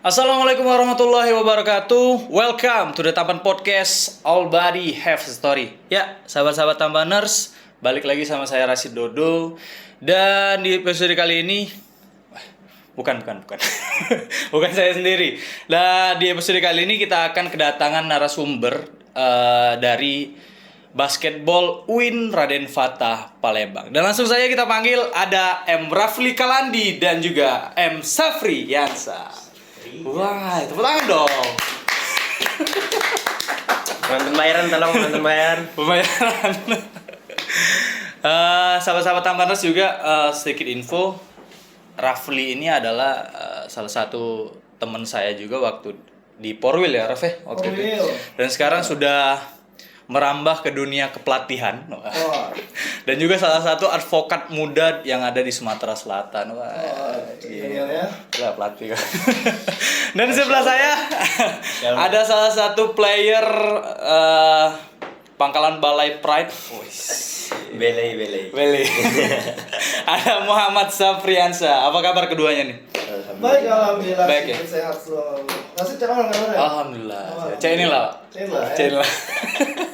Assalamualaikum warahmatullahi wabarakatuh. Welcome to the Tampan Podcast. All body have a story. Ya, sahabat-sahabat Tampaners, balik lagi sama saya Rashid Dodo. Dan di episode kali ini bukan bukan saya sendiri. Dan di episode kali ini kita akan kedatangan narasumber dari Basketball UIN Raden Fatah Palembang. Dan langsung saja kita panggil ada M. Rafli Kalandi dan juga M. Safri Yansa. Wah, tepuk tangan dong. Mantan bayaran, tolong mantan bayar. Pembayaran. Sahabat-sahabat Tampaners juga sedikit info. Rafli ini adalah salah satu teman saya juga waktu di Porwil ya, Raf ya? Waktu itu. Dan sekarang sudah merambah ke dunia kepelatihan. Dan juga salah satu advokat muda yang ada di Sumatera Selatan. Iya. Ya, pelatih kan. Dan di sebelah saya ada salah satu player Pangkalan Balai Pride. Belei. Ada Muhammad Safriansa. Apa kabar keduanya nih? Baik, alhamdulillah. Baik ya? Sehat selalu. Masih cakap kabarnya? Alhamdulillah. Cek inilah. Ya.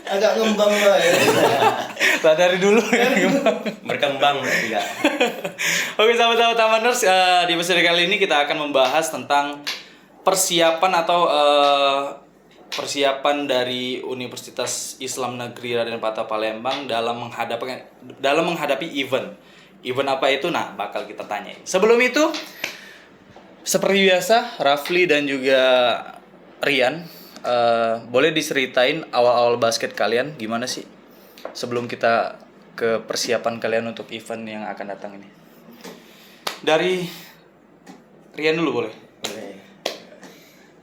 Agak ngembang lah ya. Lah dari dulu ya. Berkembang berarti Kak. Oke, sahabat-sahabat Tampaners, di episode kali ini kita akan membahas tentang persiapan atau persiapan dari Universitas Islam Negeri Raden Fatah Palembang dalam menghadapi event. Event apa itu? Nah, bakal kita tanyain. Sebelum itu, seperti biasa, Rafli dan juga Rian, boleh diceritain awal-awal basket kalian gimana sih? Sebelum kita ke persiapan kalian untuk event yang akan datang ini. Dari Rian dulu boleh? Boleh.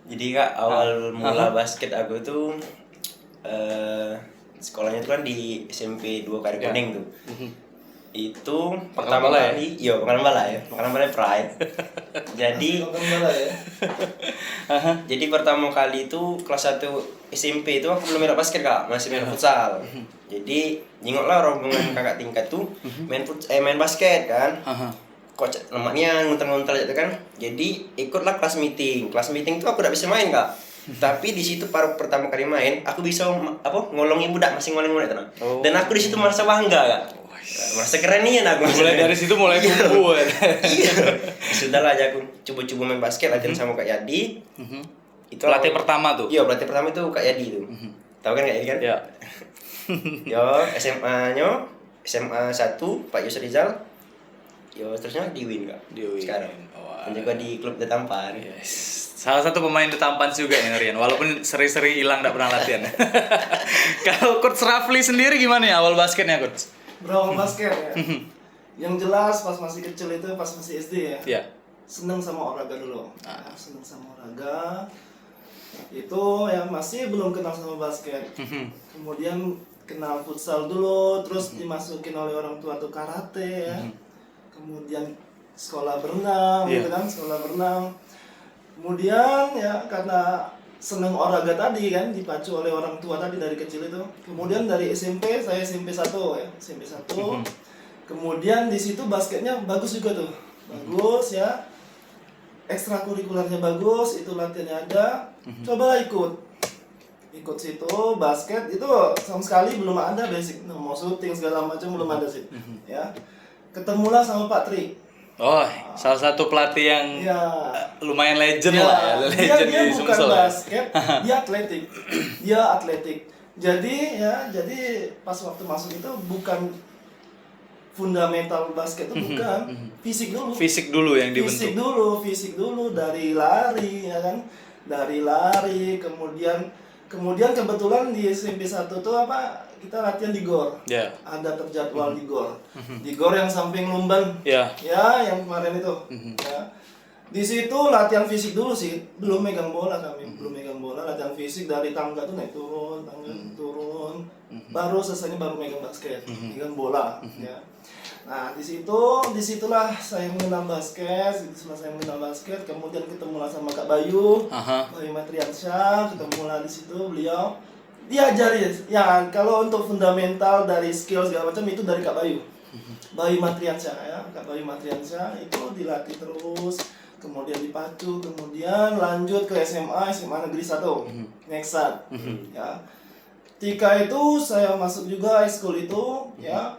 Jadi Kak, awal mula basket aku tuh sekolahnya tuh kan di SMP 2 Kari Kuning tuh. Itu pertama kali, Pangkalan Balai Pride. Jadi jadi pertama kali itu kelas 1 SMP itu aku belum main basket Kak, masih main futsal. Jadi nyingoklah rombongan kakak tingkat tuh main basket kan. Kocak lemaknya nguntel gitu kan. Jadi ikutlah kelas meeting. Kelas meeting tuh aku udah bisa main Kak. Tapi di situ pertama kali main, aku bisa ngolongin budak, masih ngolong itu. Dan aku di situ merasa bangga Kak. Merasa keren nih aku. Mulai dari situ mulai tumbuh. Iya. Sudahlah aja aku coba-coba main basket latihan sama Kak Yadi. Itu pelatih pertama tuh. Iya, pelatih pertama itu Kak Yadi tuh. Tahu kan Kak Yadi kan? Iya. Yo, SMA 1 Pak Yusuf Rizal. Yo, terusnya di UIN Kak. Di UIN. Sekarang. Wah. Dan juga di klub The Tampan. Yes. Salah satu pemain The Tampan juga ya Rian, walaupun sering-sering hilang enggak pernah latihan. Kalau Coach Rafli sendiri gimana ya awal basketnya, Coach? Berawal basket ya. Yang jelas pas masih kecil itu, pas masih SD ya. Iya. Seneng sama olahraga dulu. Seneng sama olahraga. Itu yang masih belum kenal sama basket. Kemudian kenal futsal dulu, terus dimasukin oleh orang tua tuh karate ya. Kemudian sekolah berenang, gitu kan, sekolah berenang. Kemudian ya karena seneng olahraga tadi kan, dipacu oleh orang tua tadi dari kecil itu. Kemudian dari SMP, saya SMP 1 ya, SMP 1. Kemudian di situ basketnya bagus juga tuh. Bagus ya. Ekstrakurikulernya bagus, itu latihannya ada. Cobalah ikut situ basket itu sama sekali belum ada basic, mau syuting segala macam belum ada sih. Ya. Ketemulah sama Pak Tri. Salah satu pelatih yang lumayan legend lah ya, legend dia di bukan Sumsel. basket, dia atletik. Jadi pas waktu masuk itu bukan fundamental basket itu bukan, fisik dulu yang dibentuk. Fisik dulu dari lari ya kan, kemudian kebetulan di SMP 1 tuh kita latihan di GOR. Ada terjadwal di GOR. Di GOR yang samping Lumban. Ya, yang kemarin itu. Ya. Di situ latihan fisik dulu sih, belum megang bola kami, latihan fisik dari tangga tuh naik turun, turun. Baru selesainya baru megang basket, megang bola, ya. Nah, disitulah saya mengenal basket, kemudian ketemulah sama Kak Bayu, Bayu Matriansyah, ketemulah di situ beliau diajari ya, kalau untuk fundamental dari skill segala macam itu dari Kak Bayu. Bayu Matriansyah ya, Kak Bayu Matriansyah itu dilatih terus, kemudian dipacu, kemudian lanjut ke SMA Negeri 1, Neksat. Ya. Ketika itu saya masuk juga high school itu ya.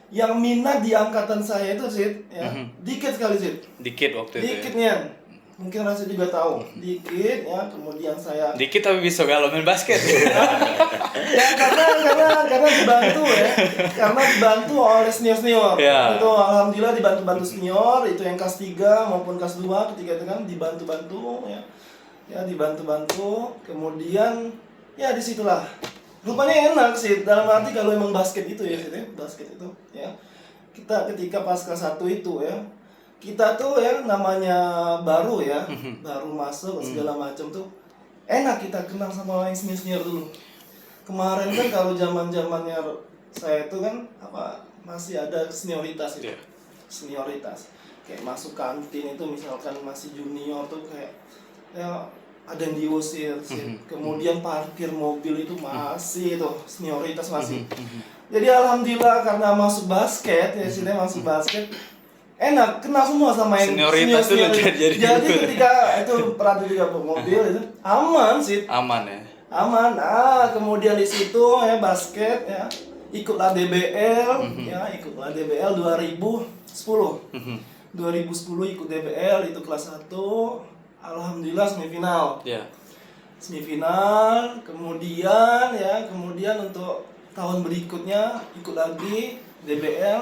Yang minat di angkatan saya itu Sid, ya, dikit sekali Sid. Dikit waktu itu. Dikitnya. Mungkin Rasa juga tahu. Dikit ya, kemudian saya Dikit tapi bisa galau main basket. ya karena dibantu ya. Karena dibantu oleh senior-senior. Ya. Itu alhamdulillah dibantu senior, itu yang kelas 3 maupun kelas 2 ketika itu kan dibantu ya. Ya dibantu. Kemudian ya disitulah rupanya enak sih, dalam arti kalau emang basket itu ya, basket itu ya. Kita ketika pas kelas 1 itu ya, kita tuh ya namanya baru ya, baru masuk segala macam tuh enak kita kenal sama yang senior dulu. Kemarin kan kalau zamannya saya itu kan apa masih ada senioritas itu. Senioritas. Kayak masuk kantin itu misalkan masih junior tuh kayak ya ada yang diusir sih. Kemudian parkir mobil itu masih tuh senioritas masih. Jadi alhamdulillah karena masuk basket ya sini masuk basket enak kenal semua sama yang Senioritas senior. Jadi Ketika itu peratu juga mobil itu aman sih. Aman ya. Aman. Kemudian di situ ya basket ya ikutlah DBL ya ikutlah DBL 2010. 2010 ikut DBL itu kelas 1. Alhamdulillah semifinal. Semifinal, kemudian untuk tahun berikutnya ikut lagi DBL.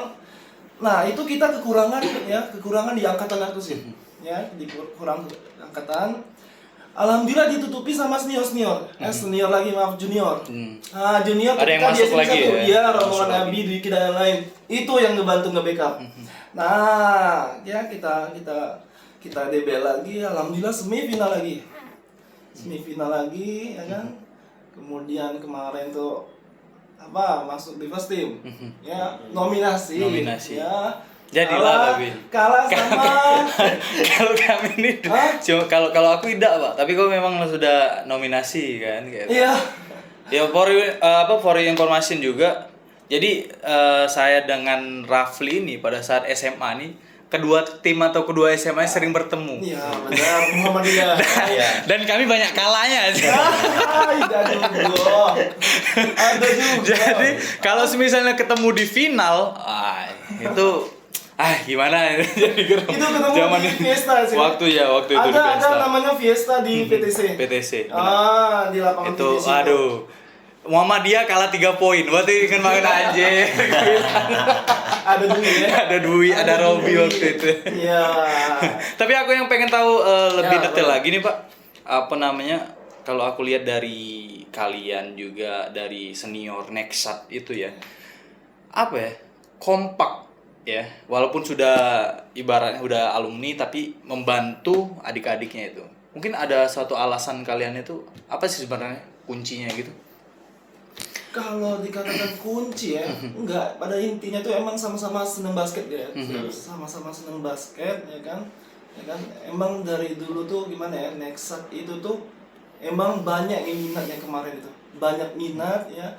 Nah, itu kita kekurangan di angkatan aku sih. Ya, kurang angkatan. Alhamdulillah ditutupi sama senior. Senior lagi junior. Junior ada yang ketika masuk dia lagi satu, ya. Iya, rombongan Abi, Dwiki dan lain. Itu yang ngebantu nge-backup. Nah, ya kita DBL lagi, alhamdulillah semifinal lagi, ya kan. Kemudian kemarin tuh masuk di first team, ya nominasi. Ya. Jadilah kalah sama kalau kami ini kalau aku tidak Pak, tapi kau memang sudah nominasi kan gitu. Iya. Ya for information juga. Jadi saya dengan Rafli ini pada saat SMA nih kedua tim atau kedua SMA sering bertemu. Iya, benar, Muhammadiyah. Dan kami banyak kalahnya. Ada juga. Jadi kalau misalnya ketemu di final, itu gimana jadi itu ketemu zaman di Fiesta sih. Waktu itu di Fiesta. Ada namanya Fiesta di PTC. Di lapangan itu PTC. Aduh. Muhammadiyah kalah 3 poin, berarti kan makan aja. Ada Dwi, ada Robi waktu itu. Iya. Tapi aku yang pengen tahu lebih detail lagi nih Pak. Apa namanya? Kalau aku lihat dari kalian juga dari senior Neksat itu ya. Apa ya? Kompak ya. Walaupun sudah ibaratnya udah alumni tapi membantu adik-adiknya itu. Mungkin ada suatu alasan kalian itu apa sih sebenarnya kuncinya gitu? Kalau dikatakan kunci ya, enggak. Pada intinya tuh emang sama-sama seneng basket ya, sama-sama seneng basket ya kan. Emang dari dulu tuh gimana ya, Neksat itu tuh emang banyak yang minatnya kemarin itu, banyak minat ya,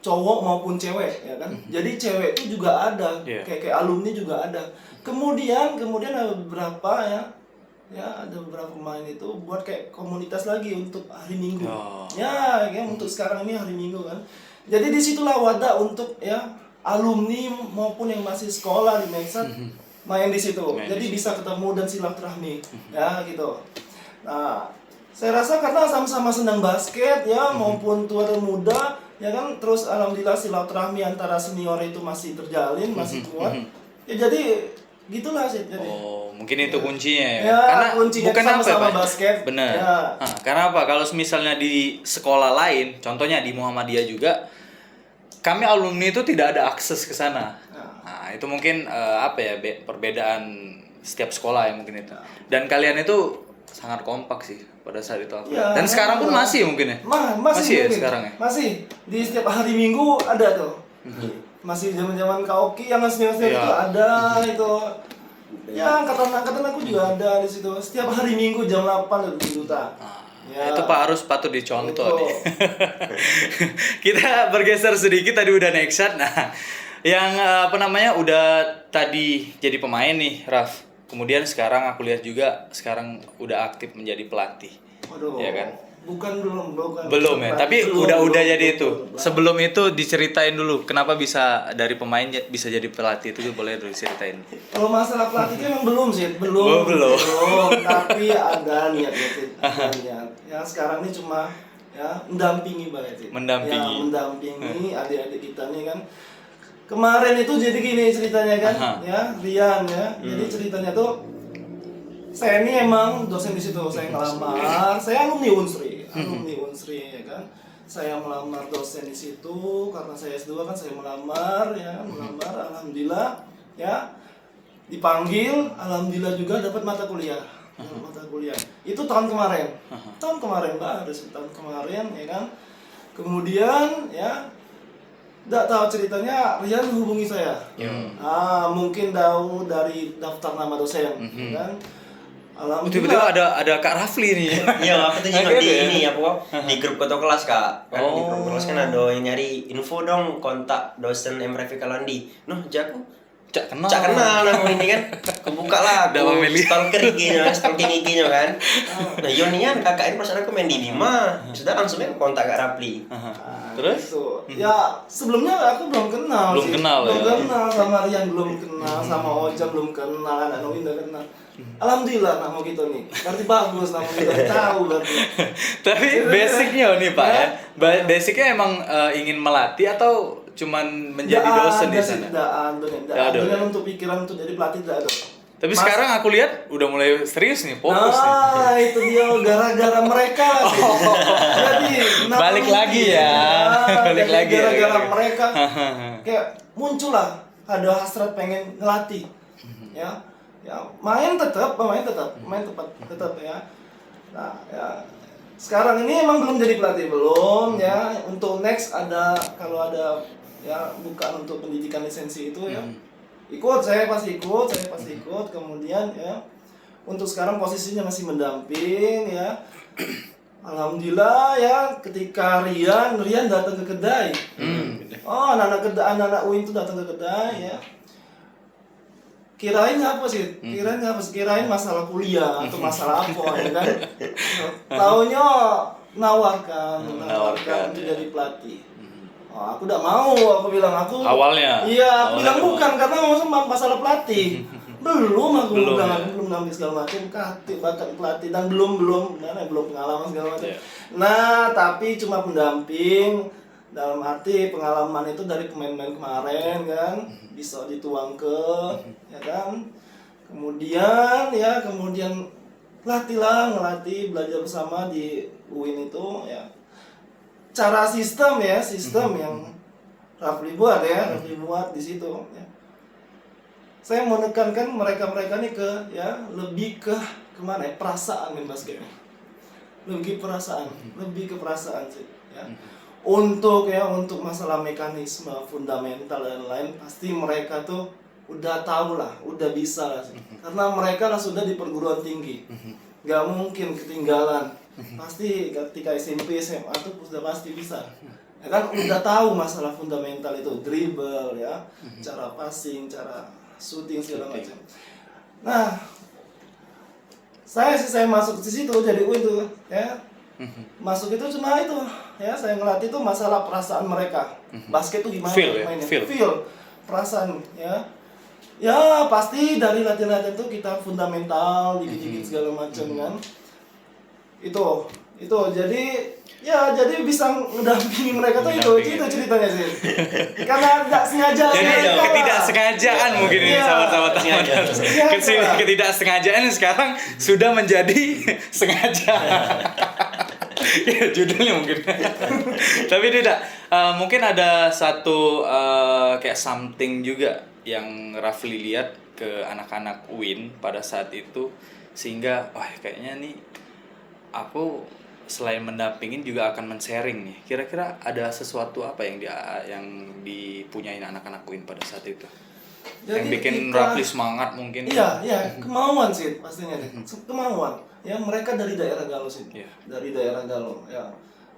cowok maupun cewek ya kan. Jadi cewek itu juga ada, kayak alumni juga ada. Kemudian ada beberapa ya ada beberapa pemain itu buat kayak komunitas lagi untuk hari Minggu. Ya untuk sekarang ini hari Minggu kan. Jadi disitulah wadah untuk ya alumni maupun yang masih sekolah di Neksat main di situ. Jadi bisa ketemu dan silaturahmi ya gitu. Nah, saya rasa karena sama-sama senang basket ya maupun tua dan muda ya kan, terus alhamdulillah silaturahmi antara senior itu masih terjalin, masih kuat. Ya jadi gitulah sih jadi. Mungkin itu kuncinya ya. Karena kuncinya bukan sama-sama apa, basket. Benar. Ya. Karena apa? Kalau misalnya di sekolah lain, contohnya di Muhammadiyah juga, kami alumni itu tidak ada akses ke sana. Nah, itu mungkin perbedaan setiap sekolah ya mungkin itu. Dan kalian itu sangat kompak sih pada saat itu aku. Ya, dan sekarang pun masih mungkin ya. Masih ya sekarang ya. Masih di setiap hari Minggu ada tuh. Masih zaman-zaman Kaoki yang senior-senior itu ada itu. Ya, angkatan aku juga ada di situ. Setiap hari Minggu jam 8 udah di Duta. Itu Pak harus patut dicontoh nih. Kita bergeser sedikit tadi udah Neksat. Nah, yang apa namanya udah tadi jadi pemain nih, Raf. Kemudian sekarang aku lihat juga sekarang udah aktif menjadi pelatih. Waduh. Ya kan? Bukan. Belum ya, tapi Belum, udah belum, jadi belum, itu. belum. Sebelum itu diceritain dulu kenapa bisa dari pemain bisa jadi pelatih itu boleh dulu ceritain. Kalau masalah pelatih itu emang belum sih, Oh, belum. tapi ada niatnya sih, ada niat. Ya sekarang ini cuma ya mendampingi Bang sih. Mendampingi. Ya mendampingi adik-adik kita nih kan. Kemarin itu jadi gini ceritanya kan, ya Rian ya. Jadi ceritanya tuh saya ini emang dosen di situ, saya ngelamar, saya alumni Unsri ya kan. Saya melamar dosen di situ karena saya S2 kan saya melamar, alhamdulillah ya dipanggil, alhamdulillah juga dapat mata kuliah. Itu tahun kemarin. Tahun kemarin baru tahun kemarin ya kan. Kemudian ya nggak tahu ceritanya Rian hubungi saya. Mungkin tahu dari daftar nama dosen ya kan. Tiba-tiba ada Kak Rafli nih. Iya, aku tuh juga Gitu ya? di grup ketua kelas Kak. Kan di grup kelas kan ada yang nyari info dong kontak dosen Emre Kalandi. Noh, jago. Cak kenal. Cak kenal nama ini kan. Kebuka lah Udah memilih. stalking IG-nya kan. Nah, Yonian kakak ini pas aku main di Bima. Sudah langsung kontak Kak Rafli. Terus? Gitu. Ya sebelumnya aku belum kenal Belum sih. kenal ya? Belum kenal sama Rian, belum kenal sama Oja, belum kenal, anak Noin udah kenal. Alhamdulillah nama kita nih. Berarti bagus nama kita tahu berarti. Tapi basicnya nih Pak ya. Basicnya emang ingin melatih atau cuman menjadi dosen di sana? Tidak ada. Dengan untuk pikiran untuk jadi pelatih tidak ada. Tapi sekarang aku lihat udah mulai serius nih, fokus nih. Nah, itu dia gara-gara mereka lah sih. Jadi Balik lagi ya. Balik lagi ya. Gara-gara mereka kayak muncul lah ada hasrat pengen ngelatih. Ya main tetap ya. Nah, ya sekarang ini emang belum jadi pelatih belum ya. Untuk next kalau ada ya bukan untuk pendidikan lisensi itu ya. Saya pasti ikut. Kemudian ya untuk sekarang posisinya masih mendamping ya. Alhamdulillah ya ketika Rian datang ke kedai. Anak-anak UIN itu datang ke kedai ya. Kirain apa sih? Kirain masalah kuliah atau masalah apa ya kan? Taunya nawarkan untuk jadi pelatih. Aku udah mau, aku bilang aku awalnya. Iya, aku bilang bukan karena masalah pelatih. Aku belum ngambil segala macam bakat pelatih dan belum pengalaman segala macam. Yeah. Nah, tapi cuma pendamping dalam arti pengalaman itu dari pemain-pemain kemarin kan bisa dituang ke ya kan. Kemudian ngelatih belajar bersama di UIN itu ya. Cara sistem yang Rafli buat di situ ya. Saya menekankan mereka nih lebih ke kemana ya, perasaan main basket. Lebih ke perasaan sih ya. Untuk masalah mekanisme fundamental dan lain pasti mereka tuh udah tahu lah, udah bisa lah sih. Karena mereka lah sudah di perguruan tinggi. Gak mungkin ketinggalan. Pasti ketika SMP, SMA tuh sudah pasti bisa. Ya kan udah tahu masalah fundamental itu, dribble ya, cara passing, cara shooting segala macam. Nah, saya masuk ke situ jadi itu ya. Masuk itu cuma itu ya, saya ngelatih tuh masalah perasaan mereka. Basket tuh gimana mainnya? Feel. Perasaan ya. Ya pasti dari latihan-latihan itu kita fundamental, dikit-dikit segala macam kan. Itu jadi bisa mendampingi mereka tuh itu ceritanya sih. Karena tidak sengaja. Jadi ketidaksengajaan mungkin ini sahabat-sahabat ketidaksengajaan sekarang sudah menjadi sengaja. Ya, judulnya mungkin. Tapi tidak. Mungkin ada satu kayak something juga yang Rafli lihat ke anak-anak UIN pada saat itu sehingga kayaknya nih aku selain mendampingin juga akan men-sharing nih. Kira-kira ada sesuatu apa yang dipunyain anak-anak UIN pada saat itu? Jadi yang bikin Rafli semangat mungkin. Iya, kemauan sih pastinya deh. Kemauan. Ya mereka dari daerah Galo sih. Yeah. Dari daerah Galo ya.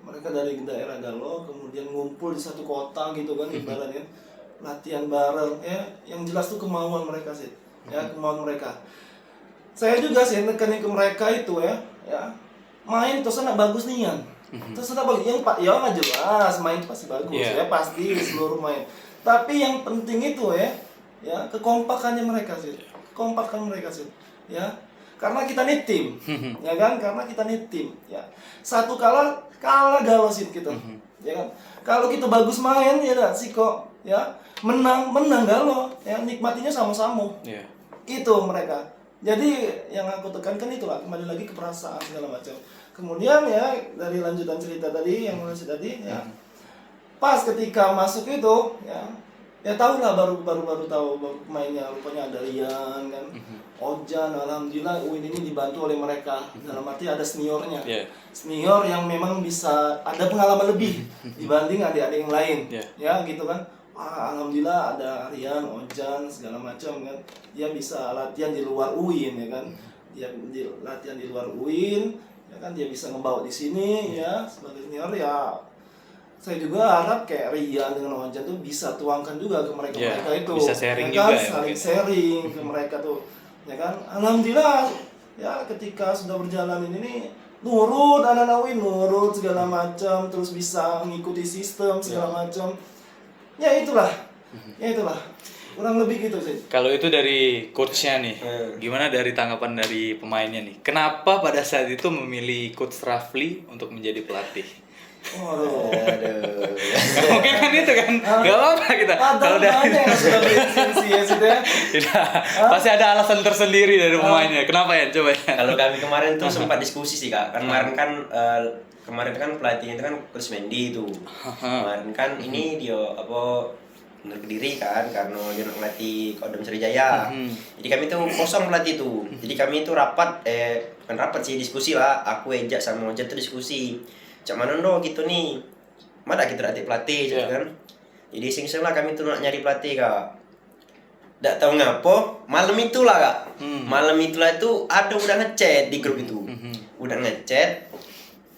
Mereka dari daerah Galo kemudian ngumpul di satu kota gitu kan ibaratnya. latihan bareng ya, yang jelas tuh kemauan mereka sih, ya kemauan mereka. Saya juga sih nekanin ke mereka itu ya main terus anak bagus nih Yan. Terus anak bagus yang pak ya nggak jelas main pasti bagus ya pasti seluruh main. Tapi yang penting itu ya kekompakannya mereka sih, kekompakan mereka sih, ya. Karena kita nih tim, ya kan? Karena kita nih tim, ya. Satu kalah galau sih kita, ya kan? Kalau kita bagus main ya sih kok, ya menang galau, ya nikmatinya sama-sama. Yeah. Itu mereka. Jadi yang aku tekankan itulah kembali lagi ke perasaan segala macam. Kemudian ya dari lanjutan cerita tadi yang mulai tadi ya. Pas ketika masuk itu ya tahu lah baru tahu pemainnya rupanya ada Rian kan, Ojan, alhamdulillah Uin ini dibantu oleh mereka dalam arti ada seniornya, senior yang memang bisa ada pengalaman lebih dibanding adik-adik yang lain, ya gitu kan. Alhamdulillah ada Rian, Ojan segala macam kan, dia bisa latihan di luar UIN ya kan, dia latihan di luar UIN ya kan, dia bisa ngebawa di sini ya sebagai senior ya. Saya juga harap kayak Rian dengan Ojan tuh bisa tuangkan juga ke mereka itu, bisa sharing ya kan? juga ya, saling sharing ke mereka tuh, ya kan. Alhamdulillah ya ketika sudah berjalan ini nurut anak-anak Win, nurut segala macam, terus bisa mengikuti sistem segala macam. Ya itulah kurang lebih gitu sih. Kalau itu dari coachnya nih, gimana dari tanggapan dari pemainnya nih? Kenapa pada saat itu memilih coach Rafli untuk menjadi pelatih? Waduh. Mungkin kan itu kan, nggak apa-apa kita. Kalau dari yang sudah berlisensi ya sudah. tidak, pasti ada alasan tersendiri dari pemainnya. Kenapa ya? Coba ya. Kalau kami kemarin tuh sempat diskusi sih kak. Kemarin kan pelatihnya itu kan Coach Mendy itu. Kemarin kan ini dia benar Kediri kan karena dia nak melatih Kodam Sriwijaya. Jadi kami tuh kosong pelatih tuh. Jadi kami tuh bukan rapat sih, diskusi lah. Aku Eja sama Oja tuh diskusi. Cak mana gitu nih. Mana kita latih pelatih gitu kan. Jadi sing-sing lah kami tuh nak nyari pelatih kak. Nggak tahu ngapo, malam itulah kak. Malam itulah itu ada udah ngechat di grup itu. Udah ngechat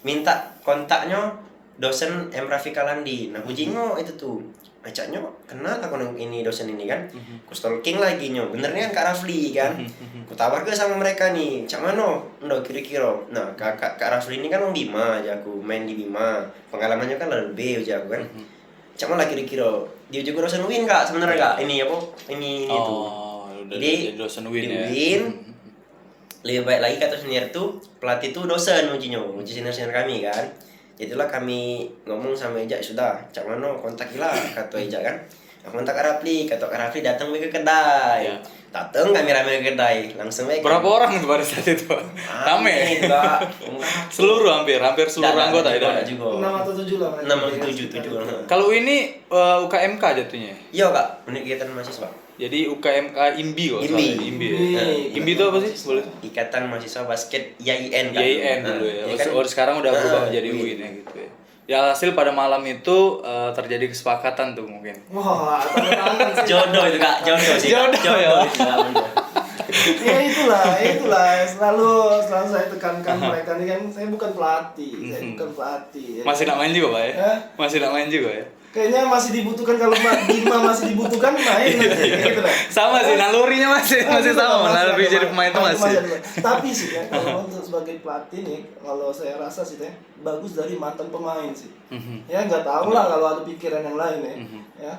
minta kontaknya dosen M. Rafiq Kalandi. Nah Hujingo itu tuh acaknya kenal aku ini dosen ini kan. Ku stalking lagi nyo. Benernya kan Kak Rafli kan. Ku tawar ke sama mereka nih. Cak mano? Ndo kira-kira. Nah Kak Rafli ini kan orang Bima aja aku main di Bima. Pengalamannya kan lebih aja aku kan. Cak mana kira-kira. Dia juga dosen UIN kak sebenarnya kak. Ini apa? Ini itu. Jadi dosen UIN ya. UIN. Lebih baik lagi kata senior tuh pelatih tuh dosen uji senior kami kan. Jadilah kami ngomong sama Eja sudah cak mano kontak lah kata Eja kan. Aku kontak Kak Rafli, kata Kak Rafli datang ke kedai. Datang kami rame ke kedai langsung aja. Berapa orang tuh pada saat itu? Rame. Seluruh hampir seluruh anggota ada juga. 6 atau 7 lah mereka. 6 7 7. Kalau ini UKMK jatuhnya. Iya kak, unit kegiatan mahasiswa. Jadi UKMK IMBI kok. IMBI. IMBI itu apa sih? Boleh. Ikatan Mahasiswa Basket YIN kan. YIN dulu ya. Kan? Sekarang udah berubah menjadi UIN ya gitu ya. Ya hasil pada malam itu terjadi kesepakatan tuh mungkin. Wah, tangan sih. Jodoh itu kak, jodoh sih. Jodoh ya. Ya itulah selalu saya tekankan mereka nih kan, saya bukan pelatih, Masih nak main juga pak ya? Masih nak main juga ya? Kayaknya masih dibutuhkan, kalau Bima masih dibutuhkan main gitu lah. Sama sih, nalurinya masih sama, naluri jadi pemain itu masih. Tapi sih ya, kalau untuk sebagai pelatih nih, kalau saya rasa sih bagus dari mantan pemain sih. Ya nggak tahu lah kalau ada pikiran yang lain ya.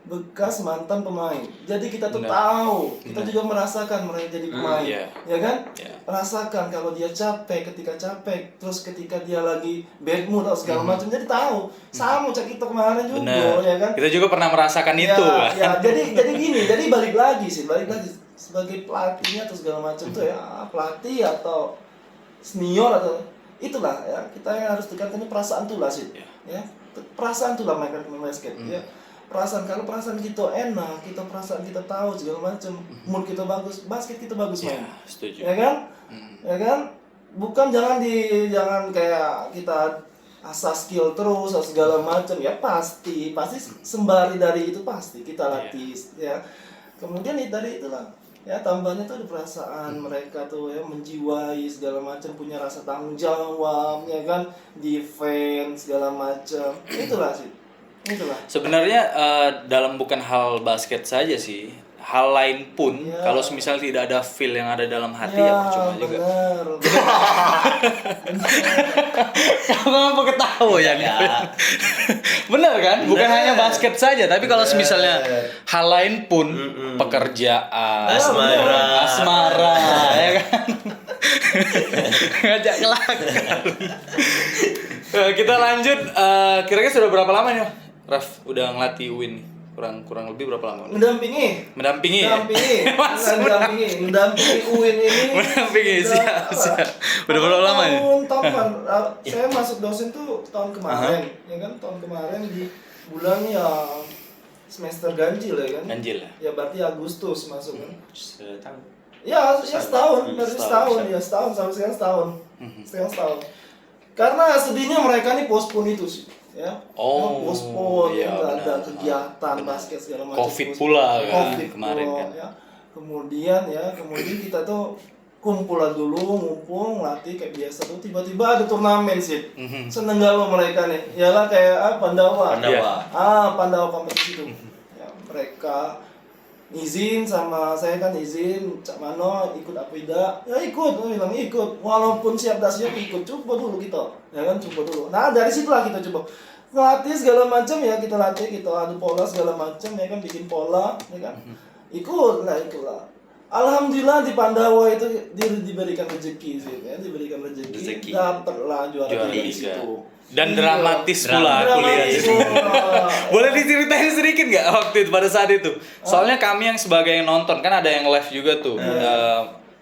Bekas mantan pemain. Jadi kita tuh tahu, kita juga merasakan mereka jadi pemain, ya kan? Merasakan kalau dia capek, ketika capek, terus ketika dia lagi bad mood atau segala macam, jadi tahu. Sama cak kita kemarin juga, ya kan? Kita juga pernah merasakan itu. Ya, jadi gini, jadi balik lagi sebagai pelatihnya atau segala macam tuh ya, pelatih atau senior atau itulah ya, kita yang harus tekankan perasaan tuh lah sih, ya. Perasaan tuh lah main basket, ya. Kalau perasaan kita enak, perasaan kita tahu segala macam, mood kita bagus, basket kita bagus main. Setuju. Ya kan? Ya kan? Bukan jangan kayak kita asal skill terus atau segala macam ya, pasti sembari dari itu pasti kita latih ya. Kemudian dari itulah ya tambahnya tuh ada perasaan mereka tuh ya, menjiwai segala macam, punya rasa tanggung jawab ya kan, defense segala macam. Itulah sih. Itulah. Sebenarnya dalam bukan hal basket saja sih, hal lain pun Ya. kalau misal tidak ada feel yang ada dalam hati ya percuma juga. benar. Kamu ngapa ketawa ya? Benar kan? Bukan Benar. hanya basket saja, tapi kalau Benar. misalnya hal lain pun, pekerjaan, asmara, ya kan? Ngajak kelakar. Kita lanjut. Kira-kira sudah berapa lama nih, Raf? Udah ngelatih Uin nih? Kurang lebih berapa lama? Mendampingi mendampingi UIN ini. Mendampingi, udah- siap. Udah berapa lama ya? tahun saya masuk dosen tuh tahun kemarin, ya kan, tahun kemarin di bulan ya semester ganjil ya kan. Ganjil ya? Ya berarti Agustus masuk kan. Setahun. Ya setahun, dari Setahun. setahun sampai sekarang setahun. Setahun. Karena sedihnya mereka nih postpone itu sih, ya. Oh, Postpone, iya, nggak ada benar. kegiatan Benar. basket segala macam. Covid Postpone. pula kan, Covid kemarin pula, kan. ya. Kemudian kita tuh kumpul dulu, ngumpul, ngelatih kayak biasa tuh. Tiba-tiba ada turnamen sih. Seneng gak lo mereka nih? Yalah kayak Pandawa. Pandawa. Pandawa kompetisi itu. Ya, mereka izin sama saya kan izin, Cak Mano ikut apa tidak? Ya ikut, saya bilang ikut. Walaupun siap dah siap ikut, coba dulu kita, ya kan coba dulu. Nah dari situlah kita coba ngelatih segala macam ya, kita latih, kita adu pola segala macam ya kan, bikin pola, ya kan. Ikutlah. Alhamdulillah di Pandawa itu diberikan rezeki sih, ya, diberikan rezeki, dapatlah juara di Liga. situ. Dan Iya. dramatis pula kuliah Dramatis di pula. Boleh diceritain sedikit nggak waktu itu pada saat itu? Soalnya kami yang sebagai yang nonton kan ada yang live juga tuh.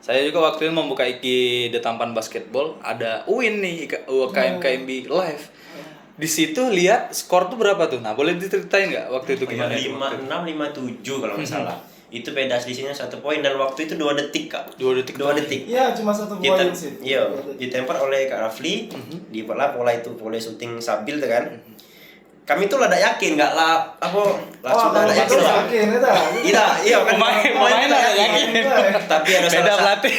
Saya juga waktu itu membuka IG The Tampan Basketball, ada Uin nih KMB live. Di situ lihat skor tuh berapa tuh? Nah, boleh diceritain nggak waktu itu gimana? 56, 57 kalau nggak salah. Itu beda selisihnya 1 poin dan waktu itu 2 detik, Kak. 2 detik. 2 detik. Iya, cuma satu Kita, poin sih. iya, ditempar oleh Kak Rafli di pola itu pola syuting sabil tuh kan. Kami tuh lah tidak yakin, nggak lah langsung kalau tidak itu yakin lah. yakin ya dah. Iya kan Pemain tidak ada yakin. Tapi ada Beda salah pelatih.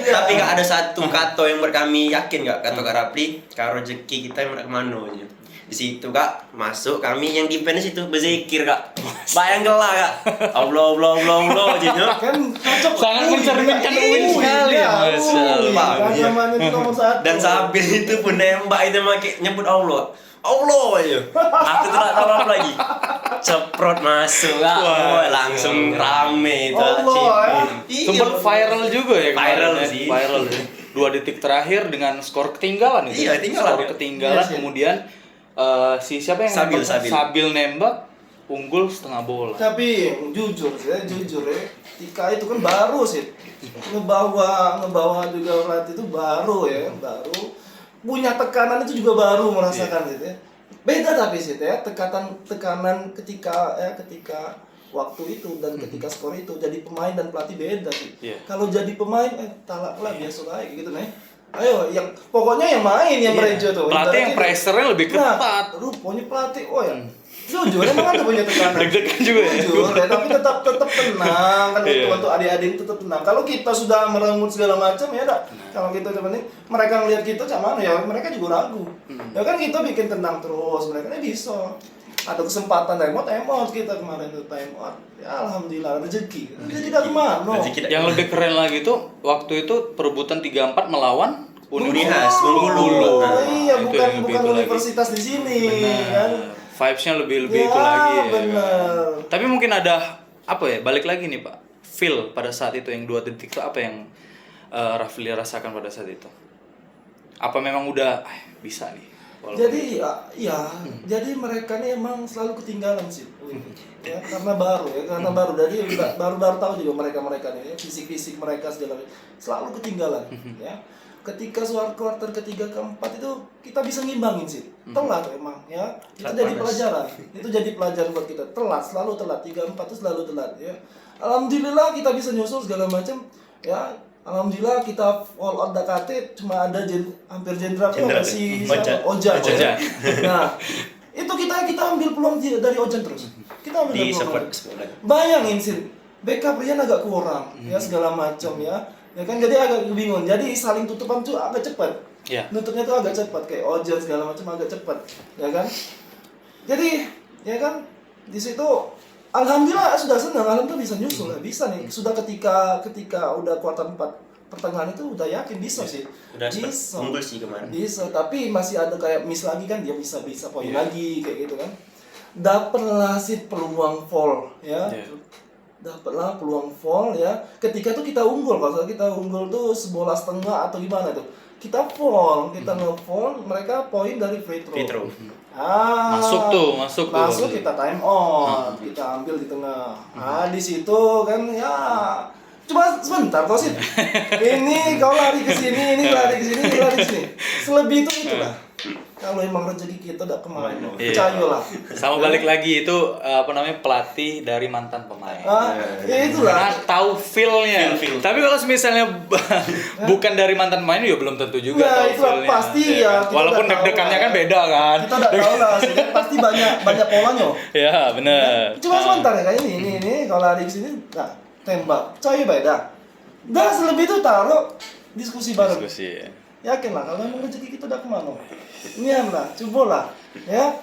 tapi nggak ada satu kato yang buat kami yakin, nggak kato Kak Rafli karo rezeki kita yang kemana nya. Di situ Kak masuk kami yang di fans itu berzikir Kak. Bayang gelah Kak. Allah gitu. Kan cocok. Sangat mencerminkan Uin sekali, Masya Allah. Kan namanya itu nomor 1. Dan Sabil itu pun nembak itu make nyebut Allah aja. Aku tuh tak tahu apa lagi. Ceprot masuk Kak. Wah, Langsung rame itu Allah, Sempat viral juga ya kemarin Viral ya. sih. Viral ya. 2 detik terakhir dengan skor ketinggalan itu. Iya, ketinggalan. Skor ketinggalan Iya sih. kemudian si siapa yang Sabil, nembak? Sabil. Sabil nembak unggul setengah bola. Tapi jujur ya, Tika itu kan baru sih. Ngebawa juga pelatih itu baru ya, baru. Punya tekanan itu juga baru merasakan gitu ya. Beda tapi sih ya, tekanan ketika waktu itu dan ketika skor itu jadi pemain dan pelatih beda sih. Iya. Kalau jadi pemain talak lah biasa lah gitu nih. Ayo yang pokoknya yang main yang merejo tuh. Pelatih yang Ibaratnya pressure-nya lebih ketat. Nah, rupanya pelatih, ya. Jujur emang ada punya tekanan. Deg-degan juga ya. Jujur, ya, tapi tetap tenang kan Iya. untuk adik-adik tetap tenang. Kalau kita sudah merengut segala macam ya dah. Kalau kita sebenarnya mereka ngelihat kita cak mana ya mereka juga ragu. Ya kan kita bikin tenang terus, mereka bisa. Ada kesempatan time out kita kemarin itu time out. Ya alhamdulillah rezeki. Rezeki dari mana? Yang lebih keren lagi tuh waktu itu perebutan 3-4 melawan Unihas, Bengkulu. Oh, iya, Itu bukan yang lebih itu lagi. universitas di sini kan. Vibes-nya lebih Ya, itu lagi ya. benar. Tapi mungkin ada apa ya? Balik lagi nih Pak. Feel pada saat itu yang 2 detik itu apa yang Rafli rasakan pada saat itu? Apa memang udah bisa nih? Walaupun Jadi jadi mereka nih emang selalu ketinggalan sih. Ya, karena baru dari baru tahu juga mereka nih ya, fisik mereka segala selalu ketinggalan ya. Ketika kuarter ketiga keempat itu kita bisa ngimbangin sih. Telat emang ya. Itu Telat jadi panas. pelajaran. Itu jadi pelajaran buat kita. Selalu telat 3-4 itu selalu telat ya. Alhamdulillah kita bisa nyusul segala macam ya. Alhamdulillah kita all out Dakate cuma ada hampir jenderal masih Ojan. Nah, itu kita ambil peluang dari Ojan terus. Kita ambil Di peluang. support. Bayangin sih, backup Rian agak kurang ya segala macam ya. Ya kan jadi agak bingung. Jadi saling tutupan tuh agak cepat. Iya. Nutupnya tuh agak cepat kayak Ojan segala macam agak cepat, ya kan? Jadi ya kan di situ alhamdulillah sudah senang, alhamdulillah bisa nyusul ya, bisa nih sudah ketika udah kuartal 4 pertengahan itu udah yakin bisa sih, Udah bisa unggul sih kemarin. bisa, tapi masih ada kayak miss lagi kan, dia bisa poin lagi kayak gitu kan, dapatlah sih peluang fall ya. Dapatlah peluang fall ya. Ketika tuh kita unggul, kalau kita unggul tuh 11,5 atau gimana tuh. Kita fall, kita nge-fall, mereka poin dari free throw. Masuk tuh. Kita time out, kita ambil di tengah. Nah, di situ kan ya cuma sebentar kok sih. Ini kau lari ke sini, ini lari ke sini, ini lari ke sini. Selebih itu itulah. Kalau emang rezeki kita udah kemana, percayalah. Sama balik lagi itu pelatih dari mantan pemain. Ya itulah. Karena tahu feel-nya. Tapi kalau misalnya bukan dari mantan pemain ya belum tentu juga Nah, tahu itulah feel-nya. pasti ya. Walaupun deg-degannya kan beda kan. Kita udah tahu lah, sudah pasti banyak polanya. Ya, benar. Cuma sebentar ya kayak ini kalau lari ke sini, nah tembak, coy beda. Dah selebih itu taruh diskusi bareng. Diskusi. Yakin lah kalau emang rezeki kita udah kemana. Nian lah, cobalah, ya.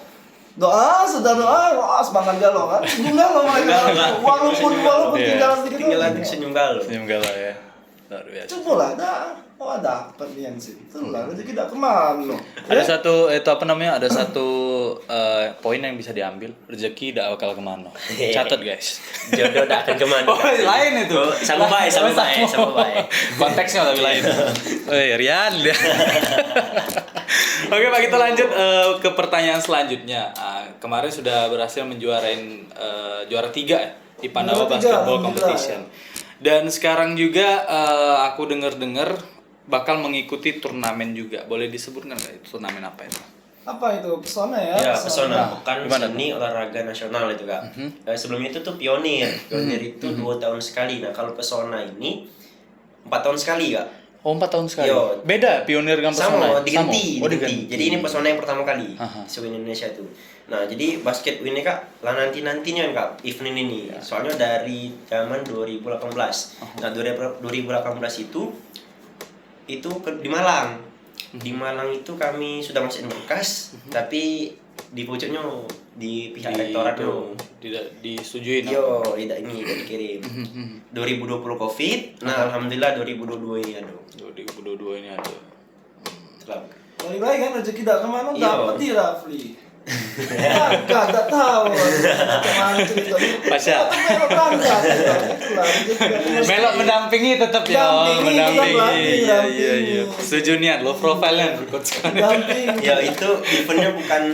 Doa, sudah doa, semangat galau kan. Senyum galau mereka. Walaupun tinggal sedikit. Tinggal senyum galau. Senyum galau ya. Luar biasa. Cobalah, dah. Oh dapat Nian sih. Itulah rezeki tidak kemana. Ada satu ada satu poin yang bisa diambil, rezeki tidak bakal kemana. Catat guys. Jodoh tidak akan kemana. Oh, lain itu. Sama baik. Konteksnya tapi lain. Rian. Oke Pak, kita lanjut ke pertanyaan selanjutnya. Kemarin sudah berhasil menjuarain juara 3 ya di Pandawa Juara 3, Basketball alhamdulillah. Competition. Dan sekarang juga aku dengar bakal mengikuti turnamen juga. Boleh disebutkan nggak itu turnamen apa itu? Apa itu? Pesona ya? Ya, pesona. Bukan Gimana seni olahraga nasional itu Kak. Sebelum itu tuh pionir. Pionir itu 2 tahun sekali. Nah, kalau pesona ini 4 tahun sekali Kak. Oh, 4 tahun sekali. Yo. Beda pionir dengan pesona. Sama, diganti. Oh, diganti. Jadi ini pesona yang pertama kali Aha. di Indonesia itu. Nah, jadi basket ini Kak, lah nantinya Kak, event ini. Soalnya dari zaman 2018. Nah, 2018 itu di Malang. Di Malang itu kami sudah masukin berkas, tapi di pucuknya di pihak rektorat tuh tidak disetujuin. tidak dikirim. 2020 Covid. Nah, alhamdulillah 2022 ini ada. 2022 ini ada. Selamat. Balik lagi kan rezeki tidak kemana, Iya. dapat di Rafli. Enggak tahu kemana ceritanya. Pasya. Melok mendampingi tetap ya, mendampingi. Iya. Setuju niat lo profilnya berikut sekali. Ya itu eventnya bukan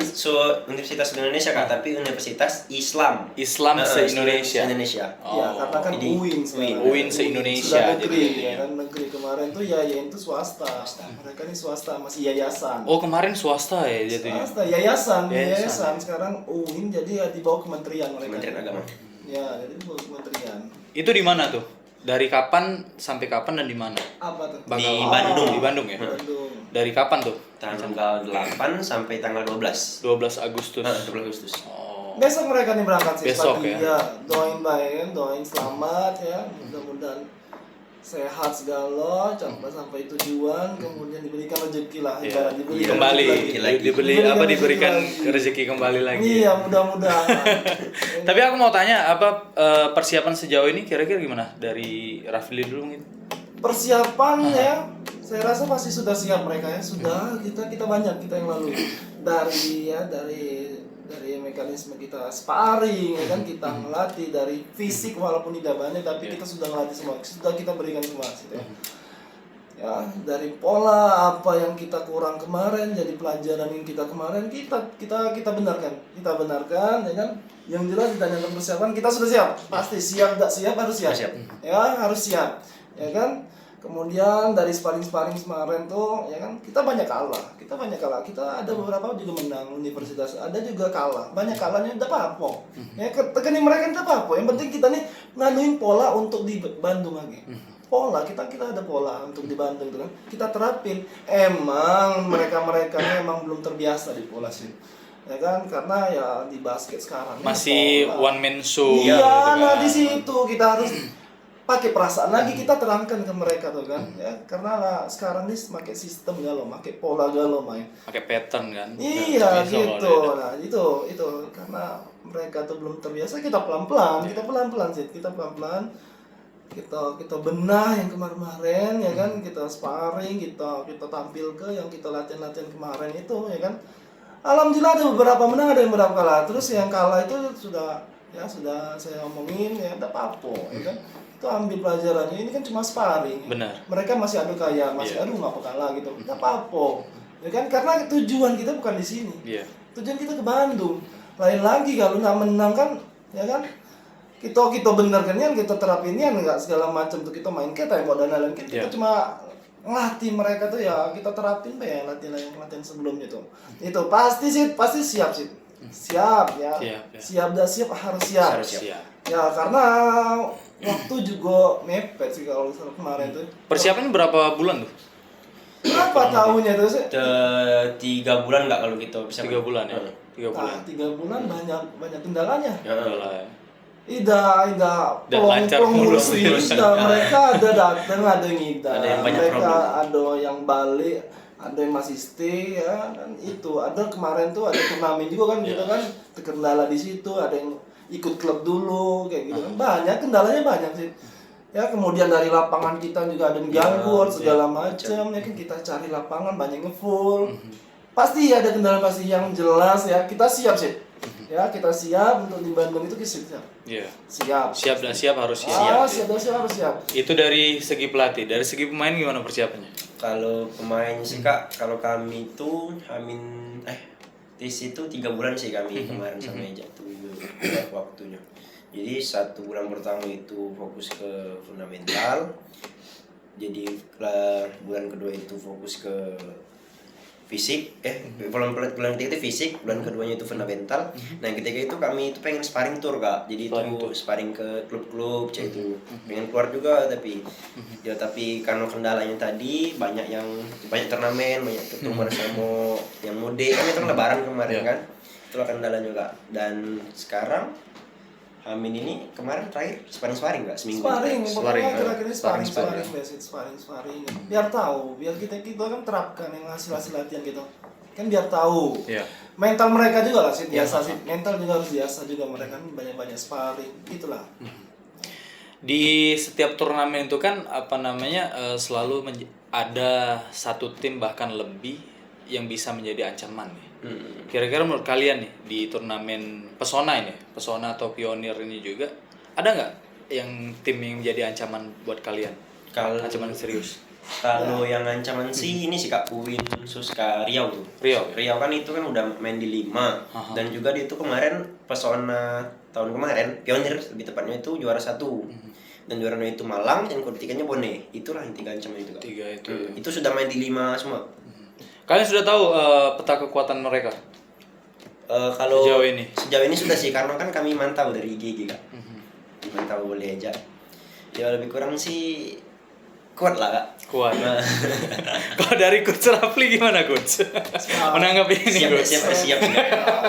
Universitas Indonesia Kak, tapi Universitas Islam se-Indonesia. Indonesia. Ya, karena kan jadi UIN sekarang. UIN se-Indonesia. Sudah negeri, Jadi, ya kan negeri kemarin tuh ya itu swasta. Mereka ini swasta, masih yayasan. Oh, kemarin swasta ya jatuhnya. Swasta, yayasan. Sekarang UIN jadi ya di bawah kementerian mereka. Kementerian Agama. Ya, jadi di bawah kementerian. Itu di mana tuh? Dari kapan sampai kapan dan di mana? Apa tuh? Di Bandung. Di Bandung ya? Bandung. Dari kapan tuh? Tanggal 8 sampai tanggal 12. 12 Agustus. 12 Agustus. Oh. Besok mereka nih berangkat sih Besok pagi. ya? Doain baik, doain selamat ya. Mudah-mudahan sehat segala, sampai tujuan, kemudian diberikan rezeki lah, Iya. diberikan Kembali rezeki lagi. diberikan rezeki lagi. rezeki kembali lagi. Iya, mudah-mudahan. Tapi aku mau tanya persiapan sejauh ini kira-kira gimana dari Rafli dulu mungkin? Persiapan ya, saya rasa pasti sudah siap mereka ya. Sudah, kita banyak kita yang lalu dari mekanisme kita sparring ya kan, kita melatih dari fisik walaupun tidak banyak tapi kita sudah melatih semua, sudah kita berikan semua gitu ya. Ya, dari pola apa yang kita kurang kemarin, jadi pelajaran yang kita kemarin kita benarkan ya kan. Yang jelas ditanyakan persiapan kita sudah siap, pasti siap, tidak siap harus siap. Ya harus siap ya kan. Kemudian dari sparring kemarin tuh ya kan kita banyak kalah, kita ada beberapa juga menang universitas, ada juga kalah, banyak kalahnya tidak apa-apa ya, tekenin mereka tidak apa-apa, yang penting kita nih nganuin pola untuk di Bandung lagi. Pola kita ada pola untuk di Bandung tuh kan kita terapin. Emang mereka emang belum terbiasa di pola sih ya kan, karena ya di basket sekarang Masih pola. one man show. Iya, gitu nah kan. di situ kita harus pakai perasaan lagi, kita terangkan ke mereka tuh kan ya, karena lah, sekarang nih pakai sistem galau, pakai pola galau main. Pakai pattern kan. Iya Bisa gitu. kalau Nah, itu karena mereka tuh belum terbiasa, kita pelan-pelan sih, kita pelan-pelan, kita benah yang kemarin ya kan, kita sparring, kita tampil ke yang kita latihan kemarin itu ya kan. Alhamdulillah ada beberapa menang, ada yang beberapa kalah. Terus yang kalah itu sudah saya omongin ya, tidak apa-apa ya kan. Itu ambil pelajarannya, ini kan cuma sparring. Benar. Mereka masih adu kayak, masih adu ngapa kalah gitu. Tidak apa-apa. Ya kan, karena tujuan kita bukan di sini. Tujuan kita ke Bandung. Lain lagi kalau nggak menang kan, ya kan. Kita benerkan kan, kita terapin kan, nggak segala macam tuh kita main kita yang dan lain kita cuma ngelatih mereka tuh ya, kita terapin ya latihan sebelumnya tuh. Itu pasti siap sih. Siap ya. Siap harus siap. Ya karena waktu juga mepet sih kalau kemarin tuh. Persiapan berapa bulan tuh? Berapa tahunnya tuh sih? 3 bulan nggak kalau kita bisa 3 bulan ya. 3 bulan. Nah, 3 bulan banyak kendalanya. Kendala. Tidak lancar mulus. Mereka ada datang, ada yang ngida, Ada yang banyak mereka problem. ada yang balik, ada yang masih stay ya kan. Itu ada kemarin tuh ada turnamen juga kan, kita kan terkendala di situ, ada yang ikut klub dulu kayak gitu kan. Banyak kendalanya banyak sih. Ya kemudian dari lapangan kita juga ada yang ganggu segala macam ya kan, kita cari lapangan banyak ngefull. Pasti ada kendala pasti yang jelas ya, kita siap sih. Ya kita siap untuk di Bandung itu kita siap. Iya. Siap. Siap harus siap. Siap harus siap. Itu dari segi pelatih, dari segi pemain gimana persiapannya? Kalau pemain sih Kak, kalau kami itu tis itu 3 bulan sih kami kemarin sama Eja tuh waktunya. Jadi 1 bulan pertama itu fokus ke fundamental. Jadi bulan kedua itu fokus ke fisik, bulan ketiga itu fisik, bulan keduanya itu fundamental. Nah yang ketiga itu kami itu pengen sparring tour Kak, jadi itu sparring ke klub-klub, itu pengen keluar juga tapi karena kendalanya tadi banyak turnamen, banyak ketemu sama yang mudik kan, itu kan lebaran kemarin kan, itulah kendala juga. Dan sekarang Amin ini kemarin terakhir sparring Kak, seminggu. Sparring. Biar tahu, biar kita kan terapkan yang hasil latihan gitu. Kan biar tahu. Mental mereka juga lah sih biasa sih. Mental juga harus biasa juga, mereka kan banyak sparring gitulah. Di setiap turnamen itu kan selalu ada satu tim bahkan lebih yang bisa menjadi ancaman nih. Kira-kira menurut kalian nih di turnamen Pesona atau Pionir ini juga ada nggak yang tim yang menjadi ancaman buat kalian? Ancaman serius. Kalau yang ancaman sih ini sih Kak, Uin Suska Riau tuh. Riau kan itu kan udah main di 5 dan juga dia itu kemarin Pesona tahun kemarin Pionir lebih tepatnya itu juara 1. Dan juara itu Malang, yang ketiganya Bone. Itulah yang 3 ancaman itu Kak. 3 itu. Itu sudah main di 5 semua. Kalian sudah tahu peta kekuatan mereka? Kalau sejauh ini sudah sih, karena kan kami mantau dari IG Kak. Mantau boleh aja. Ya lebih kurang sih kuat lah Kak. Kuat. Kalau dari Coach Rafli gimana Coach? Menanggapi ini Coach? Siap.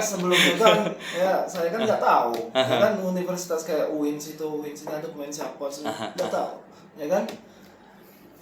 Sebelum itu kan ya saya kan nggak tahu. Ya kan universitas kayak UIN sini ada pemain siapa sih? Nggak tahu. Ya kan?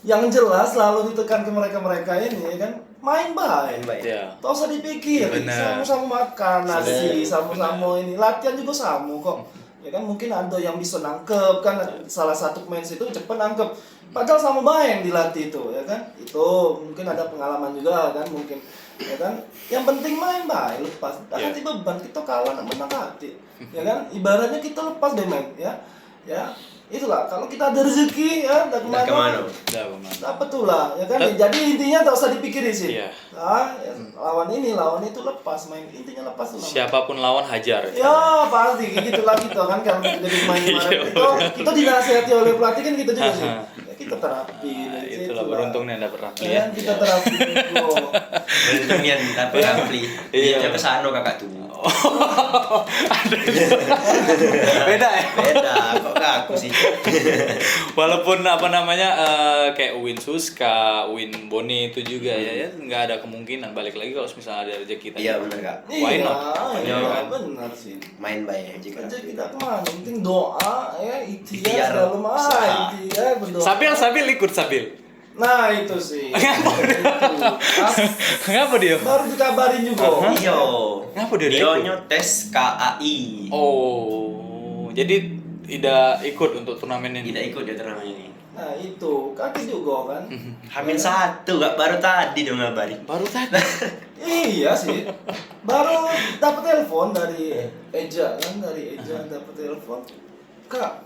Yang jelas selalu ditekan ke mereka ini ya kan, main baik. Tak usah dipikir, sama-sama makan nasi, sama-sama ini latihan juga sama kok. Ya kan mungkin ada yang bisa nangkep kan, salah satu pemain situ cepat nangkep. Padahal sama baik yang dilatih itu ya kan. Itu mungkin ada pengalaman juga kan mungkin. Ya kan, yang penting main baik, lepas. Hati beban kita kalah menang hati. Ya kan, ibaratnya kita lepas deh main ya. Ya, itulah kalau kita ada rezeki ya enggak kemana. Dapat tuh lah ya kan. Jadi intinya tak usah dipikirin sih. Lawan itu lepas main, intinya lepas tuh. Siapapun lawan hajar. Ya pasti gitu lah kita kan kalau jadi main kemarin kita dinasihati oleh pelatih kan kita juga sih. Ya, kita terapi. Itulah beruntungnya dapat Rafli ya. Kita terapi dulu. Beruntungnya dapat Rafli. Dia ke sana Kakak tuh. Beda ya? Beda, kok gak aku sih. Walaupun kayak Uin Suska, Uin Boni itu juga ya nggak ada kemungkinan balik lagi kalau misalnya ada rezeki kita. Iya benar Kak. Why not? Iya benar sih. Main baik jika. Rezeki kita kemana? Penting doa ya, ikhtiar selalu main. Ikhtiar berdoa. Sabil ikut Sabil. Nah itu sih. Kenapa dia? Baru dikabarin juga. Iya. Kenapa dia tidak Dia ikut? tes KAI. Oh, jadi tidak ikut untuk turnamen ini. Tidak ikut dia turnamen ini. Nah itu kaget juga kan. Hamil 1 gak baru tadi dong ngabari. Baru tadi. Iya sih. Baru dapat telepon dari Eja kan, dari Eja dapat telepon. Kak,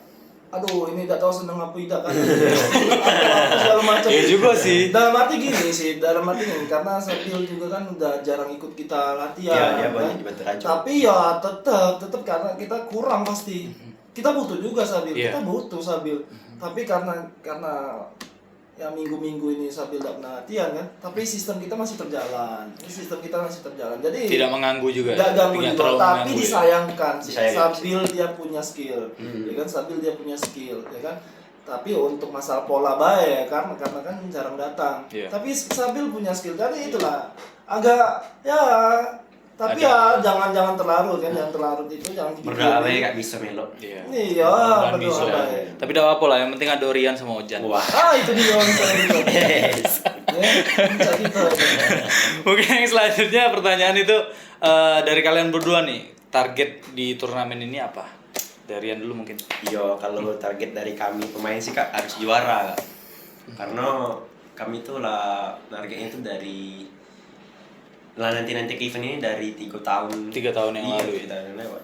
aduh ini tidak tahu seneng apa tidak kan. Apa segala macam. Iya juga sih. Dalam arti gini, karena Sabil juga kan udah jarang ikut kita Iya, dia latihan. banyak dibantu Rajo. Tapi ya tetap karena kita kurang pasti. Kita butuh juga Sabil, Iya. kita butuh Sabil. Tapi karena ya minggu-minggu ini Sabil tidak pernah latihan kan, tapi sistem kita masih terjalan. Jadi Tidak mengganggu juga. nggak ganggu Tidak juga, terlalu tapi mengganggu ya. disayangkan sih. Disayangkan Sabil dia punya skill, ya kan? Sabil dia punya skill, ya kan? Tapi untuk masalah pola baik ya kan, karena kan jarang datang. Iya. Tapi Sabil punya skill, jadi itulah agak ya. Tapi Ada. ya jangan terlarut kan, jangan terlarut itu jangan Berdoa baik gak bisa melok. Iya. Iya, Mudah-mudahan berdoa bisa. baik. Tapi tidak apa-apa lah, yang penting ada Rian sama Ojan. Wah. Itu dia itu. Ya, bisa gitu. Mungkin yang selanjutnya pertanyaan itu dari kalian berdua nih, target di turnamen ini apa? Dari Rian dulu mungkin. Yo, kalau target dari kami pemain sih Kak harus juara Kak. Karena kami tuh lah targetnya itu dari nanti ke event ini dari 3 tahun 3 tahun yang lalu ya. 3 tahun yang lewat.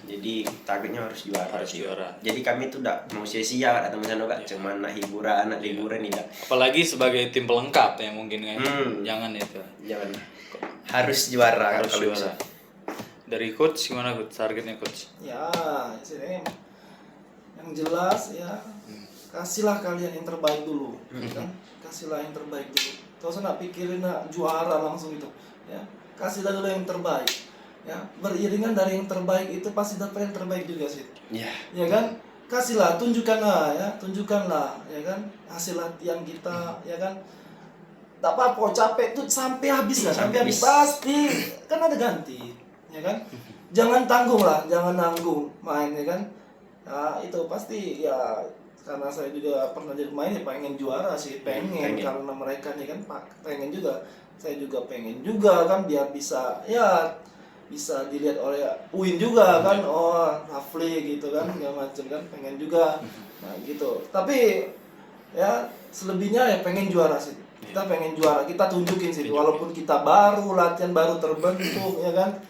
Jadi targetnya harus juara. Harus juara. Jadi kami tuh tidak mau sia-sia Kak, datang ke sana Kak, cuman nak hiburan, nak liburan tidak. Apalagi sebagai tim pelengkap ya mungkin kan. Jangan itu. Jangan. Harus juara Kak, Harus kalau juara. bisa. Dari coach gimana coach? Targetnya coach? Ya, sini yang jelas ya kasihlah kalian yang terbaik dulu, kan? Kasihlah yang terbaik dulu. Kau usah nak pikirin nak juara langsung itu, ya. Kasihlah dulu yang terbaik, ya. Beriringan dari yang terbaik itu pasti dapat yang terbaik juga sih, Iya. ya kan? Kasihlah, tunjukkanlah, ya kan? Hasil latihan kita, ya kan? Tak apa-apa, capek tuh sampai habis lah, sampai habis pasti kan ada ganti, ya kan? Jangan tanggung lah, jangan nanggung main, ya kan? Ya, itu pasti ya karena saya juga pernah jadi pemain ya pengen juara sih, pengen. Karena mereka nih kan pengen juga, saya juga pengen juga kan biar bisa ya bisa dilihat oleh UIN juga kan, oh Rafli gitu kan, segala macam kan, pengen juga, nah gitu. Tapi ya selebihnya ya pengen juara sih, kita pengen juara, kita tunjukin sih, walaupun kita baru latihan baru terbentuk ya kan,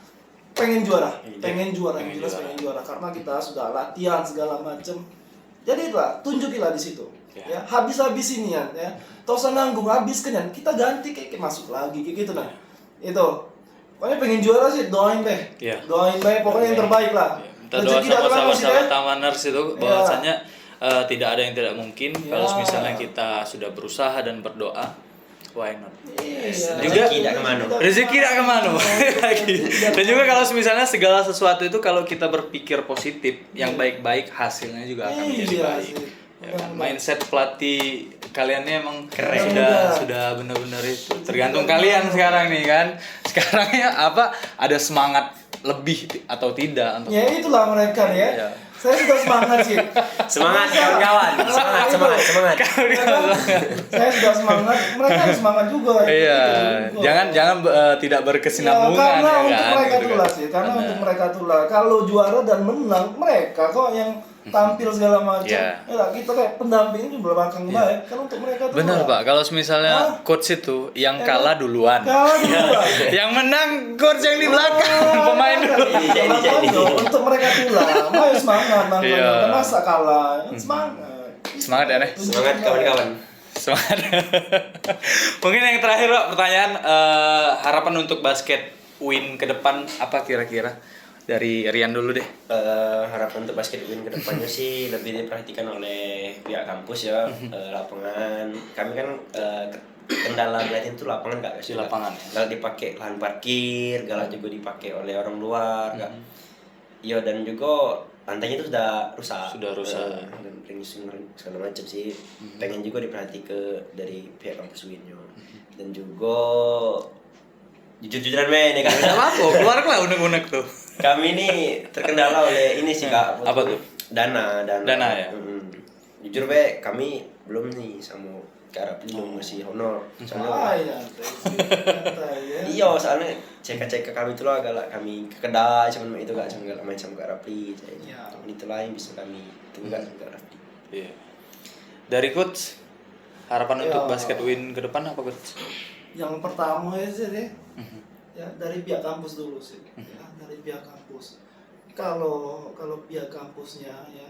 pengen juara, yang jelas pengen juara karena kita sudah latihan segala macem. Jadi itulah, tunjukilah di situ. Ya, habis-habis ini ya. Tau nanggung habis kan kita ganti kayak masuk lagi kayak gitu nah. Itu. Pokoknya pengen juara sih, doain deh. Iya. Doain deh, pokoknya yang terbaik lah. Kita doa sama sahabat-sahabat Tamaners itu Iya. bahwasanya tidak ada yang tidak mungkin kalau Ya. misalnya kita sudah berusaha dan berdoa, why not? Iya. Juga Rezeki tidak kemana. rezeki tidak kemana lagi. Dan juga kalau misalnya segala sesuatu itu kalau kita berpikir positif, yang baik-baik hasilnya juga akan menjadi Iya baik. sih. Ya kan? Mindset pelatih kaliannya emang Keren. sudah benar-benar itu. Tergantung kalian sekarang nih kan. Sekarangnya apa? Ada semangat lebih atau tidak untuk Ya itulah mereka nih ya. Iya. Saya sudah semangat sih. Semangat kawan-kawan. Semangat. Saya sudah semangat, mereka harus semangat juga. Iya, Gitu. jangan tidak berkesinambungan karena ya untuk kan. mereka gitu itulah kan. sih, karena untuk mereka itulah. Kalau juara dan menang, mereka kok yang tampil segala macam. Iya. Ya, kita kayak pendamping di belakang baik. Kan untuk mereka itulah. Benar Pak, kalau misalnya coach itu yang kalah duluan, Kalah duluan. yang menang coach yang di belakang, pemain dulu. Untuk mereka itulah, ayo semangat makanya. Iya. Kan masa kalah, semangat. Semangat ya Nek? Semangat kawan-kawan. Semangat. Mungkin yang terakhir Pak, pertanyaan harapan untuk basket UIN ke depan apa kira-kira? Dari Rian dulu deh. Harapan untuk basket UIN ke depannya sih lebih diperhatikan oleh pihak kampus ya. Lapangan kami kan kendala berarti itu lapangan gak Di lapangan, ya. galak dipakai lahan parkir, galak juga dipakai oleh orang luar gak. Iya, dan juga lantainya itu sudah rusak. Dan ringis segala macam sih. Pengen juga diperhati dari pihak kampus UIN -nya. Dan juga jujur-jujuran men ya kan. Enggak apa-apa, keluar lah unek-unek tuh. Kami ini terkendala oleh ini sih Kak. Apa tuh? Dana Dana ya? jujur be kami belum nih sama ke arah pelindung masih honor. Soalnya iya soalnya cek kami itu lah galak kami ke kedai cuman itu gak cuman galak main sama Kak Rafli cuman itu lah yang bisa kami tunggak sama Kak Rafli. Iya. Dari coach harapan untuk basket win ke depan apa coach? Yang pertama ya sih ya dari pihak kampus dulu sih. Ya, dari pihak kampus. Kalau pihak kampusnya ya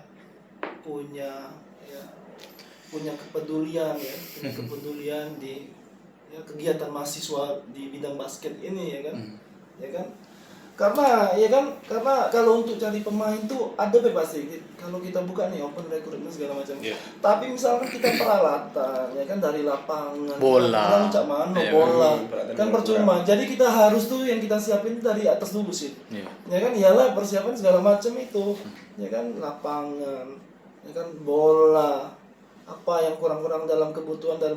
punya kepedulian di ya, kegiatan mahasiswa di bidang basket ini ya kan karena kalau untuk cari pemain tuh ada pasti kalau kita buka nih open recruitment segala macam tapi misalkan kita peralatan ya kan dari lapangan bola cak mano bola kan percuma jadi kita harus tuh yang kita siapin dari atas dulu sih ya kan iyalah persiapan segala macam itu ya kan lapangan ya kan bola apa yang kurang-kurang dalam kebutuhan dan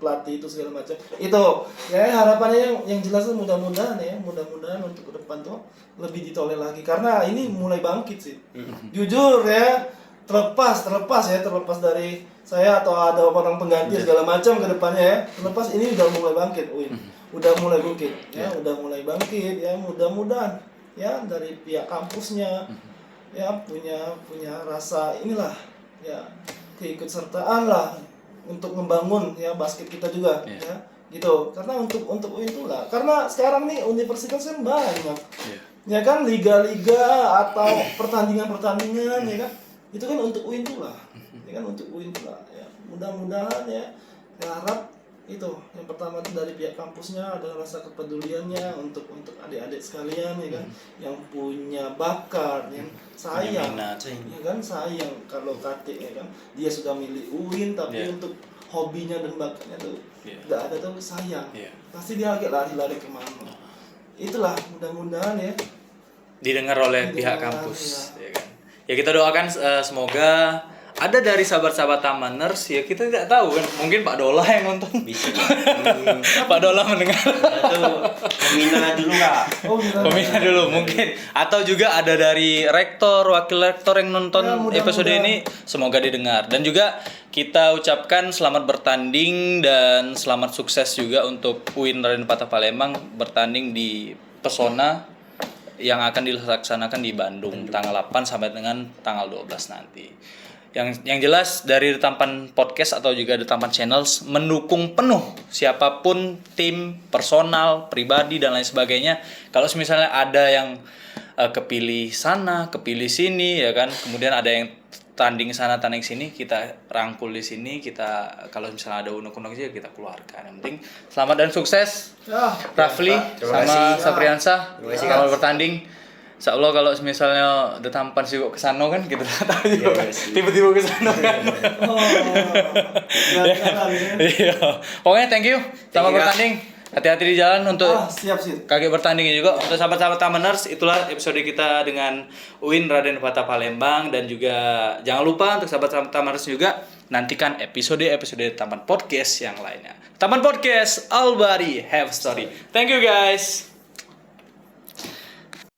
pelatih itu segala macam itu ya harapannya yang jelas mudah-mudahan untuk ke depan tuh lebih ditoleh lagi karena ini mulai bangkit sih jujur ya terlepas dari saya atau ada orang pengganti segala macam ke depannya ya terlepas ini udah mulai bangkit udah mulai bangkit ya mudah-mudahan ya dari pihak kampusnya ya punya rasa inilah ya keikutsertaan lah untuk membangun ya basket kita juga ya gitu karena untuk itu lah karena sekarang nih universitas kan banyak ya kan liga-liga atau pertandingan ya kan itu kan untuk UIN lah ya kan untuk UIN lah ya mudah-mudahan ya saya harap itu yang pertama itu dari pihak kampusnya ada rasa kepeduliannya untuk adik-adik sekalian ya kan yang punya bakat yang sayang ya kan sayang kalau Kate ya kan dia sudah milik UIN tapi untuk hobinya dan bakatnya tuh tidak ada tuh sayang pasti dia agak lari-lari kemana itulah mudah-mudahan ya didengar oleh pihak kampus ya kan ya kita doakan semoga ada dari sahabat-sahabat Tamaners ya kita tidak tahu kan mungkin Pak Dola yang nonton Bisa. Pak Dola mendengar Itu pembina dulu Kak. pembina dulu mungkin atau juga ada dari rektor wakil rektor yang nonton episode ini semoga didengar dan juga kita ucapkan selamat bertanding dan selamat sukses juga untuk UIN Raden Patah Palembang bertanding di Pesona yang akan dilaksanakan di Bandung tanggal 8 sampai dengan tanggal 12 nanti. Yang jelas dari Tampan Podcast atau juga The Tampan Channels mendukung penuh siapapun tim, personal, pribadi dan lain sebagainya. Kalau misalnya ada yang kepilih sana, kepilih sini ya kan. Kemudian ada yang tanding sana, tanding sini, kita rangkul di sini, kita kalau misalnya ada unek-unek aja kita keluarkan. Yang penting selamat dan sukses. Rafli sama Sapriansa selamat bertanding. Insya Allah kalau misalnya The Tampan sibuk kesana kan kita tahu juga tiba-tiba kesana kan. Iya. Pokoknya thank you selamat bertanding. Hati-hati di jalan untuk siap. kaki bertandingnya juga. Untuk sahabat-sahabat Tamaners itulah episode kita dengan UIN Raden Patah Palembang dan juga jangan lupa untuk sahabat-sahabat Tamaners juga nantikan episode Tampan Podcast yang lainnya. Tampan Podcast, all body have story. Thank you guys.